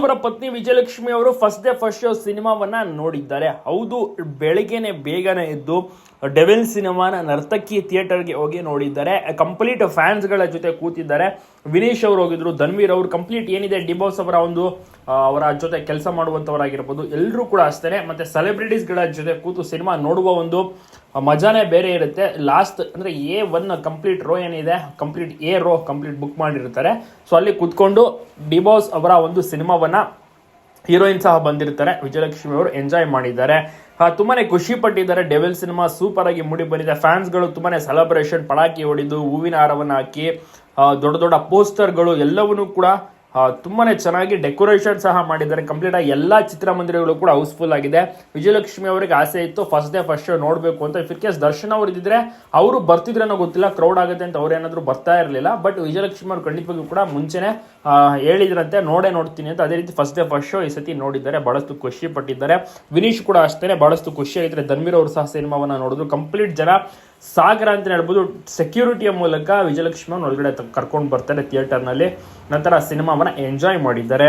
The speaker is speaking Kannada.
ಅವರ ಪತ್ನಿ ವಿಜಯಲಕ್ಷ್ಮಿ ಅವರು ಫಸ್ಟ್ ಡೇ ಫಸ್ಟ್ ಶೋ ಸಿನಿಮಾವನ್ನ ನೋಡಿದ್ದಾರೆ. ಹೌದು, ಬೆಳಿಗ್ಗೆನೆ ಬೇಗನೆ ಎದ್ದು ಡೆವಿಲ್ ಸಿನಿಮಾನ ನರ್ತಕಿ ಥಿಯೇಟರ್ಗೆ ಹೋಗಿ ನೋಡಿದ್ದಾರೆ. ಕಂಪ್ಲೀಟ್ ಫ್ಯಾನ್ಸ್ಗಳ ಜೊತೆ ಕೂತಿದ್ದಾರೆ. ವಿನೀಶ್ ಅವರು ಹೋಗಿದ್ರು, ಧನ್ವೀರ್ ಅವರು, ಕಂಪ್ಲೀಟ್ ಏನಿದೆ ಡಿಬಾಸ್ ಅವರ ಅವರ ಜೊತೆ ಕೆಲಸ ಮಾಡುವಂಥವರಾಗಿರ್ಬೋದು, ಎಲ್ಲರೂ ಕೂಡ ಅಷ್ಟೇ. ಮತ್ತೆ ಸೆಲೆಬ್ರಿಟೀಸ್ಗಳ ಜೊತೆ ಕೂತು ಸಿನಿಮಾ ನೋಡುವ ಒಂದು ಮಜಾನೇ ಬೇರೆ ಇರುತ್ತೆ. ಲಾಸ್ಟ್ ಅಂದರೆ A1 ಕಂಪ್ಲೀಟ್ ರೋ ಏನಿದೆ, complete A rho complete book ಮಾಡಿರ್ತಾರೆ. ಸೊ ಅಲ್ಲಿ ಕೂತ್ಕೊಂಡು ಡಿಬಾಸ್ ಅವರ ಒಂದು ಸಿನಿಮಾವನ್ನ ಹೀರೋಯಿನ್ ಸಹ ಬಂದಿರ್ತಾರೆ. ವಿಜಯಲಕ್ಷ್ಮಿ ಅವರು ಎಂಜಾಯ್ ಮಾಡಿದ್ದಾರೆ, ತುಂಬಾನೇ ಖುಷಿ ಪಟ್ಟಿದ್ದಾರೆ. ಡೆವಿಲ್ ಸಿನಿಮಾ ಸೂಪರ್ ಆಗಿ ಮೂಡಿ ಬಂದಿದೆ. ಫ್ಯಾನ್ಸ್ಗಳು ತುಂಬಾನೇ ಸೆಲೆಬ್ರೇಷನ್, ಪಟಾಕಿ ಹೊಡಿದು, ಹೂವಿನ ಹಾರವನ್ನು ಹಾಕಿ, ದೊಡ್ಡ ದೊಡ್ಡ ಪೋಸ್ಟರ್ಗಳು ಎಲ್ಲವನ್ನೂ ಕೂಡ ತುಂಬಾನೇ ಚೆನ್ನಾಗಿ ಡೆಕೋರೇಷನ್ ಸಹ ಮಾಡಿದ್ದಾರೆ. ಕಂಪ್ಲೀಟ್ ಆಗಿ ಎಲ್ಲಾ ಚಿತ್ರಮಂದಿರಗಳು ಕೂಡ ಹೌಸ್ಫುಲ್ ಆಗಿದೆ. ವಿಜಯಲಕ್ಷ್ಮಿ ಅವರಿಗೆ ಆಸೆ ಇತ್ತು ಫಸ್ಟ್ ಡೇ ಫಸ್ಟ್ ಶೋ ನೋಡಬೇಕು ಅಂತ. ಇಫ್ ಕೇಸ್ ದರ್ಶನ್ ಅವರು ಇದ್ದಿದ್ರೆ ಅವರು ಬರ್ತಿದ್ರೇನೋ ಗೊತ್ತಿಲ್ಲ, ಕ್ರೌಡ್ ಆಗುತ್ತೆ ಅಂತ ಅವ್ರು ಏನಾದ್ರು ಬರ್ತಾ ಇರಲಿಲ್ಲ. ಬಟ್ ವಿಜಯಲಕ್ಷ್ಮಿ ಅವರು ಖಂಡಿತವಾಗಿಯೂ ಕೂಡ ಮುಂಚೆನೆ ಹೇಳಿದ್ರಂತೆ ನೋಡ್ತೀನಿ ಅಂತ. ಅದೇ ರೀತಿ ಫಸ್ಟ್ ಡೇ ಫಸ್ಟ್ ಶೋ ಈ ಸತಿ ನೋಡಿದ್ದಾರೆ, ಬಹಳಷ್ಟು ಖುಷಿ ಪಟ್ಟಿದ್ದಾರೆ. ವಿನೀಶ್ ಕೂಡ ಅಷ್ಟೇ ಬಹಳಷ್ಟು ಖುಷಿ ಆಗಿದ್ರೆ. ಧನ್ವೀರ್ ಅವರು ಸಹ ಸಿನಿಮಾವನ್ನ ನೋಡಿದ್ರು. ಕಂಪ್ಲೀಟ್ ಜನ ಸಾಗರ ಅಂತ ಹೇಳ್ಬೋದು, ಸೆಕ್ಯೂರಿಟಿಯ ಮೂಲಕ ವಿಜಯಲಕ್ಷ್ಮಿ ಒಳಗಡೆ ಕರ್ಕೊಂಡು ಬರ್ತಾರೆ ಥಿಯೇಟರ್ನಲ್ಲಿ. ನಂತರ ಸಿನಿಮಾವನ್ನ ಎಂಜಾಯ್ ಮಾಡಿದ್ದಾರೆ.